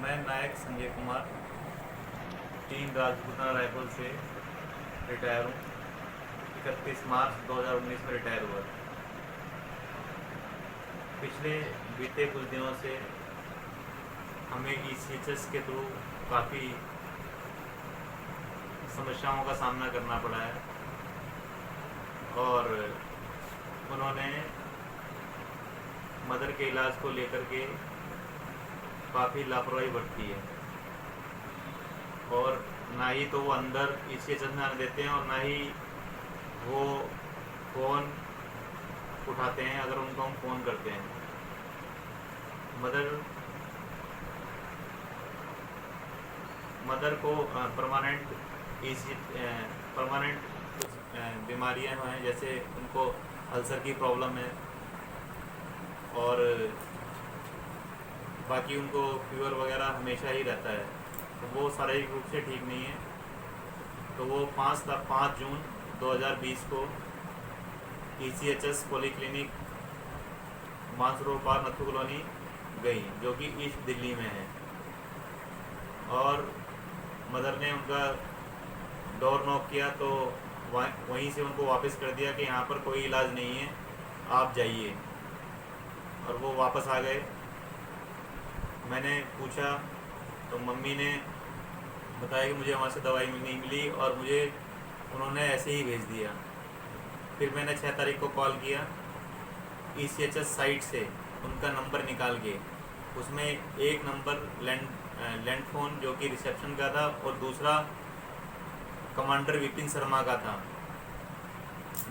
मैं नायक संजय कुमार टीम राजपूताना रायपुर से रिटायर हूँ। 31 मार्च 2019 में रिटायर हुआ। पिछले बीते कुछ दिनों से हमें ECHS के थ्रू काफ़ी समस्याओं का सामना करना पड़ा है और उन्होंने मदर के इलाज को लेकर के काफ़ी लापरवाही बरती है और ना ही तो वो अंदर ECHS में आने देते हैं और ना ही वो फ़ोन उठाते हैं अगर उनको हम फ़ोन करते हैं। मदर को परमानेंट कुछ बीमारियां हैं, जैसे उनको अल्सर की प्रॉब्लम है और बाकी उनको फीवर वगैरह हमेशा ही रहता है, तो वो शारीरिक रूप से ठीक नहीं है। तो वो 5 जून 2020 को ECHS polyclinic Mansarovar park Nathu colony गई, जो कि ईस्ट दिल्ली में है, और मदर ने उनका डोर नॉक किया तो वहीं से उनको वापस कर दिया कि यहाँ पर कोई इलाज नहीं है, आप जाइए, और वो वापस आ गए। मैंने पूछा तो मम्मी ने बताया कि मुझे वहाँ से दवाई नहीं मिली और मुझे उन्होंने ऐसे ही भेज दिया। फिर मैंने 6 तारीख को कॉल किया ECHS साइट से, उनका नंबर निकाल के, उसमें एक नंबर लैंड फ़ोन जो कि रिसेप्शन का था और दूसरा कमांडर विपिन शर्मा का था।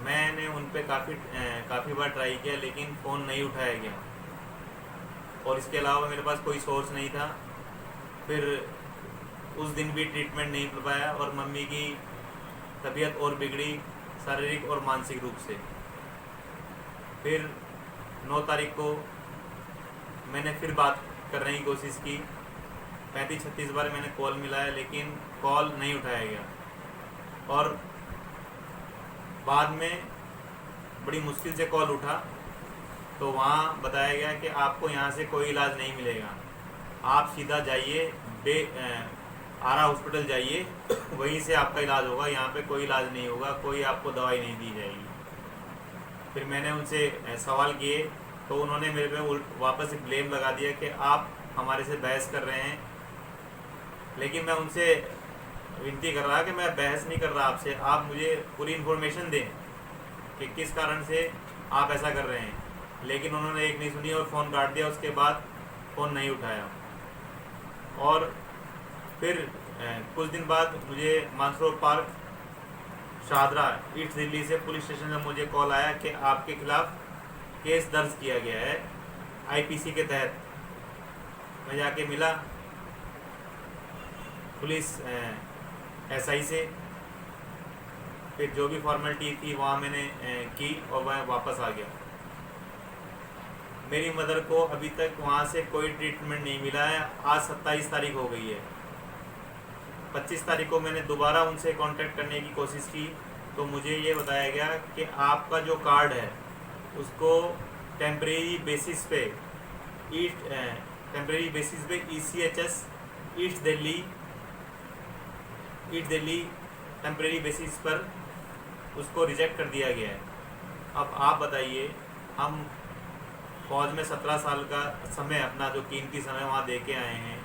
मैंने उन पे काफ़ी बार ट्राई किया लेकिन फ़ोन नहीं उठाया गया और इसके अलावा मेरे पास कोई सोर्स नहीं था। फिर उस दिन भी ट्रीटमेंट नहीं मिल पाया और मम्मी की तबीयत और बिगड़ी, शारीरिक और मानसिक रूप से। फिर 9 तारीख को मैंने फिर बात करने की कोशिश की, 35-36 बार मैंने कॉल मिलाया लेकिन कॉल नहीं उठाया गया और बाद में बड़ी मुश्किल से कॉल उठा तो वहाँ बताया गया कि आपको यहाँ से कोई इलाज नहीं मिलेगा, आप सीधा जाइए आरा हॉस्पिटल जाइए, वहीं से आपका इलाज होगा, यहाँ पे कोई इलाज नहीं होगा, कोई आपको दवाई नहीं दी जाएगी। फिर मैंने उनसे सवाल किए तो उन्होंने मेरे पे वापस ब्लेम लगा दिया कि आप हमारे से बहस कर रहे हैं, लेकिन मैं उनसे विनती कर रहा कि मैं बहस नहीं कर रहा आपसे, आप मुझे पूरी इन्फॉर्मेशन दें कि किस कारण से आप ऐसा कर रहे हैं। लेकिन उन्होंने एक नहीं सुनी और फ़ोन काट दिया। उसके बाद फ़ोन नहीं उठाया और फिर कुछ दिन बाद मुझे मानसरोवर पार्क शाहदरा ईस्ट दिल्ली से पुलिस स्टेशन से मुझे कॉल आया कि आपके खिलाफ़ केस दर्ज किया गया है IPC के तहत। मैं जाके मिला पुलिस SI से, फिर जो भी फॉर्मेलिटी थी वहाँ मैंने की और वह वापस आ गया। मेरी मदर को अभी तक वहाँ से कोई ट्रीटमेंट नहीं मिला है। आज 27 तारीख हो गई है। 25 तारीख को मैंने दोबारा उनसे कांटेक्ट करने की कोशिश की तो मुझे ये बताया गया कि आपका जो कार्ड है उसको टेम्परेरी बेसिस पे ECHS east Delhi temporary basis पर उसको रिजेक्ट कर दिया गया है। अब आप बताइए, हम फौज में 17 साल का समय, अपना जो कीमती समय वहाँ दे के आए हैं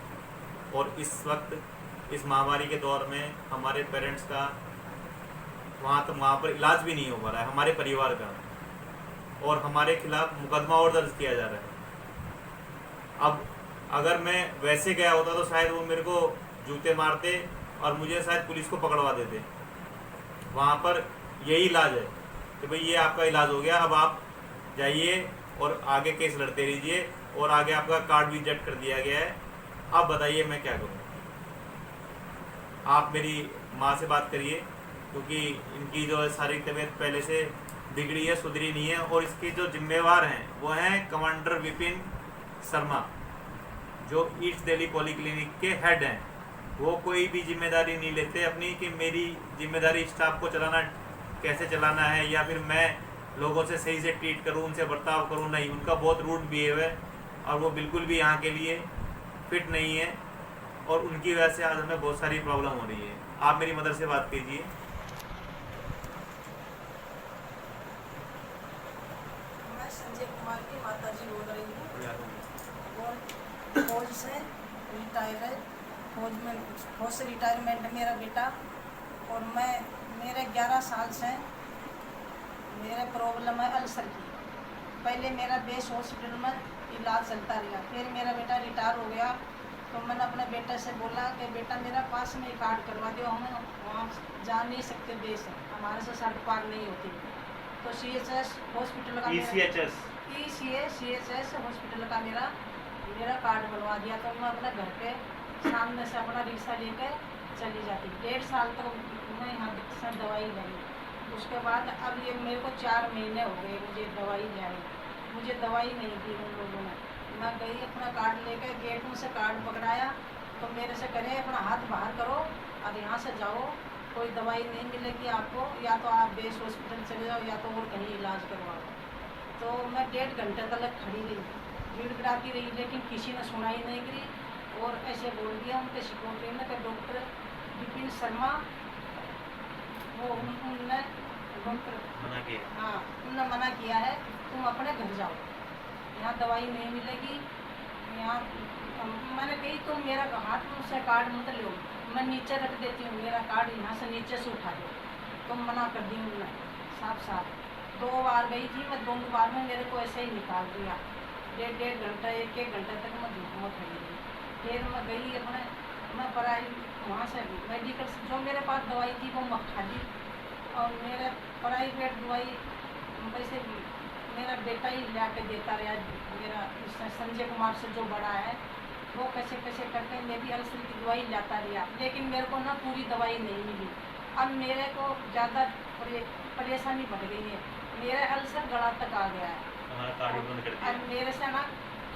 और इस वक्त इस महामारी के दौर में हमारे पेरेंट्स का वहाँ पर इलाज भी नहीं हो पा रहा है, हमारे परिवार का, और हमारे खिलाफ मुकदमा और दर्ज किया जा रहा है। अब अगर मैं वैसे गया होता तो शायद वो मेरे को जूते मारते और मुझे शायद पुलिस को पकड़वा देते। वहाँ पर यही इलाज है कि भाई ये आपका इलाज हो गया, अब आप जाइए और आगे केस लड़ते रहिए, और आगे आपका कार्ड भी रिजेक्ट कर दिया गया है। अब बताइए मैं क्या करूँ? आप मेरी माँ से बात करिए, क्योंकि इनकी जो शारीरिक तबीयत पहले से बिगड़ी है, सुधरी नहीं है, और इसके जो जिम्मेवार हैं वो हैं कमांडर विपिन शर्मा, जो ईस्ट दिल्ली पॉलीक्लिनिक के हेड हैं। वो कोई भी जिम्मेदारी नहीं लेते अपनी कि मेरी जिम्मेदारी स्टाफ को चलाना, कैसे चलाना है, या फिर मैं लोगों से सही से ट्रीट करूँ, उनसे बर्ताव करूँ। नहीं, उनका बहुत रूड बिहेव है और वो बिल्कुल भी यहाँ के लिए फिट नहीं है। और उनकी वजह से आज हमें बहुत सारी प्रॉब्लम हो रही है। आप मेरी मदर से बात कीजिए। मैं संजय कुमार की माता जी बोल रही हूँ और फौज से रिटायर है। फौज से रिटायरमेंट मेरा बेटा और मेरे 11 साल से मेरा प्रॉब्लम है अल्सर की। पहले मेरा बेस हॉस्पिटल में इलाज चलता रहा, फिर मेरा बेटा रिटायर हो गया तो मैंने अपने बेटे से बोला कि बेटा मेरा पास में कार्ड करवा दो, हम वहाँ जा नहीं सकते, देश है हमारे से सड़क पार नहीं होती। तो CHS हॉस्पिटल का CHS हॉस्पिटल का मेरा कार्ड बनवा दिया। तो मैं अपने घर पे सामने से अपना रिक्शा लेकर चली जाती। 1.5 साल तक मैं यहाँ से दवाई ली। उसके बाद अब ये मेरे को 4 महीने हो गए मुझे दवाई ले आई, मुझे दवाई नहीं दी उन लोगों ने। मैं गई अपना कार्ड लेकर, गेट में से कार्ड पकड़ाया तो मेरे से कहे अपना हाथ बाहर करो और यहाँ से जाओ, कोई दवाई नहीं मिलेगी आपको, या तो आप बेस हॉस्पिटल चले जाओ या तो और कहीं इलाज करवाओ। तो मैं 1.5 घंटे तक खड़ी रही, गिड़गिड़ाती रही, लेकिन किसी ने सुनाई नहीं करी। और ऐसे बोल दिया उनके सिक्योरिटी ने कि डॉक्टर विपिन शर्मा, वो उनने डॉक्टर मना किया, हाँ उन्होंने मना किया है, तुम अपने घर जाओ, यहाँ दवाई नहीं मिलेगी। यहाँ मैंने कही तुम मेरा हाथ से कार्ड मत लो, मैं नीचे रख देती हूँ, मेरा कार्ड यहाँ से नीचे से उठा दो। तुम मना कर दी उन्होंने साफ साफ। 2 बार गई थी मैं, 2 बार में मेरे को ऐसे ही निकाल दिया। 1.5 घंटा 1 घंटे तक मैं धूप में खड़ी रही। फिर मैं गई अपने, मैं पढ़ाई वहाँ से मेडिकल से जो मेरे पास दवाई थी वो मैं खा ली। और मेरे प्राइवेट दवाई वैसे मेरा बेटा ही ला के देता रहा, मेरा संजय कुमार से जो बड़ा है वो कैसे कैसे करके मैं भी अल्सर की दवाई लाता रहा, लेकिन मेरे को ना पूरी दवाई नहीं मिली। अब मेरे को ज़्यादा परेशानी बढ़ गई है, मेरा अल्सर गला तक आ गया है। अब मेरे से ना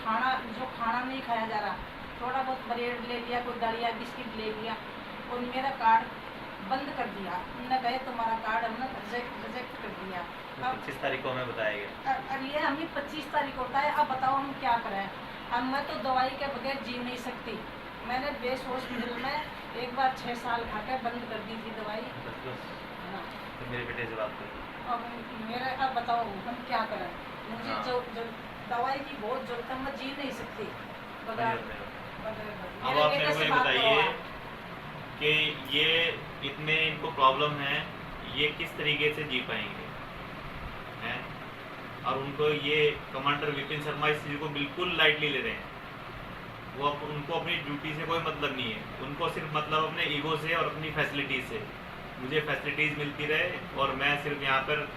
खाना नहीं खाया जा रहा, थोड़ा बहुत ब्रेड ले लिया, कोई दलिया बिस्किट ले लिया और मेरा कार्ड बंद कर दिया। उन्होंने कहे तुम्हारा कार्ड हमने रिजेक्ट कर दिया। अब 25 तारीख को हमें बताया गया। अब ये हमें 25 तारीख को होता है। अब बताओ हम क्या करें? अब मैं तो दवाई के बगैर जी नहीं सकती। मैंने बेस हॉस्पिटल में एक बार 6 साल खा कर बंद कर दी थी दवाई। हाँ तो मेरे बेटे से बात करें। अब बताओ हम क्या करें? मुझे जो दवाई की बहुत जरूरत है, मैं जी नहीं सकती बगैर। अब आप मेरे को ये बताइए कि ये इतने इनको प्रॉब्लम है, ये किस तरीके से जी पाएंगे हैं? और उनको ये कमांडर विपिन शर्मा इस चीज़ को बिल्कुल लाइटली ले रहे हैं। उनको अपनी ड्यूटी से कोई मतलब नहीं है, उनको सिर्फ मतलब अपने ईगो से और अपनी फैसिलिटीज़ से। मुझे फैसिलिटीज़ मिलती रहे और मैं सिर्फ यहाँ पर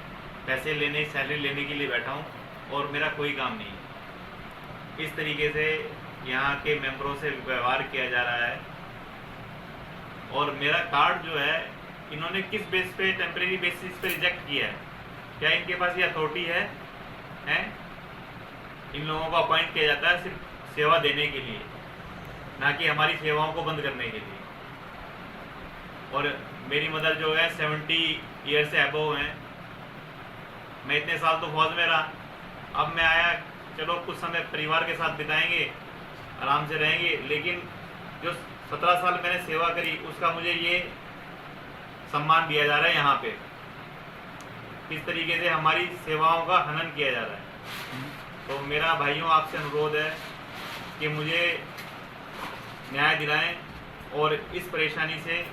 पैसे लेने, सैलरी लेने के लिए बैठा हूँ और मेरा कोई काम नहीं है। इस तरीके से यहाँ के मेंबरों से व्यवहार किया जा रहा है। और मेरा कार्ड जो है इन्होंने किस बेस पे, टेम्परेरी बेसिस पे रिजेक्ट किया है? क्या इनके पास ये अथॉरिटी है? इन लोगों को अपॉइंट किया जाता है सिर्फ सेवा देने के लिए, ना कि हमारी सेवाओं को बंद करने के लिए। और मेरी मदर जो है 70 ईयर से अबव हैं। मैं इतने साल तो फौज में रहा, अब मैं आया, चलो कुछ समय परिवार के साथ बिताएंगे, आराम से रहेंगे, लेकिन जो 17 साल मैंने सेवा करी उसका मुझे ये सम्मान दिया जा रहा है यहाँ पे। किस तरीके से हमारी सेवाओं का हनन किया जा रहा है। तो मेरा भाइयों आपसे अनुरोध है कि मुझे न्याय दिलाएं और इस परेशानी से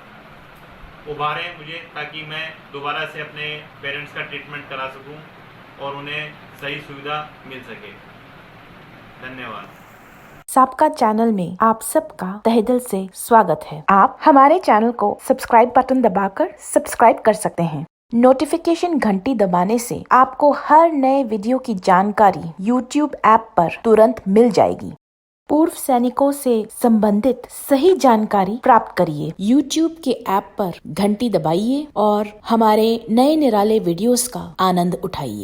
उबारें मुझे, ताकि मैं दोबारा से अपने पेरेंट्स का ट्रीटमेंट करा सकूं और उन्हें सही सुविधा मिल सके। धन्यवाद। सबका चैनल में आप सबका तहे दिल से स्वागत है। आप हमारे चैनल को सब्सक्राइब बटन दबाकर सब्सक्राइब कर सकते हैं। नोटिफिकेशन घंटी दबाने से आपको हर नए वीडियो की जानकारी YouTube ऐप पर तुरंत मिल जाएगी। पूर्व सैनिकों से संबंधित सही जानकारी प्राप्त करिए। YouTube के ऐप पर घंटी दबाइए और हमारे नए निराले वीडियोस का आनंद उठाइए।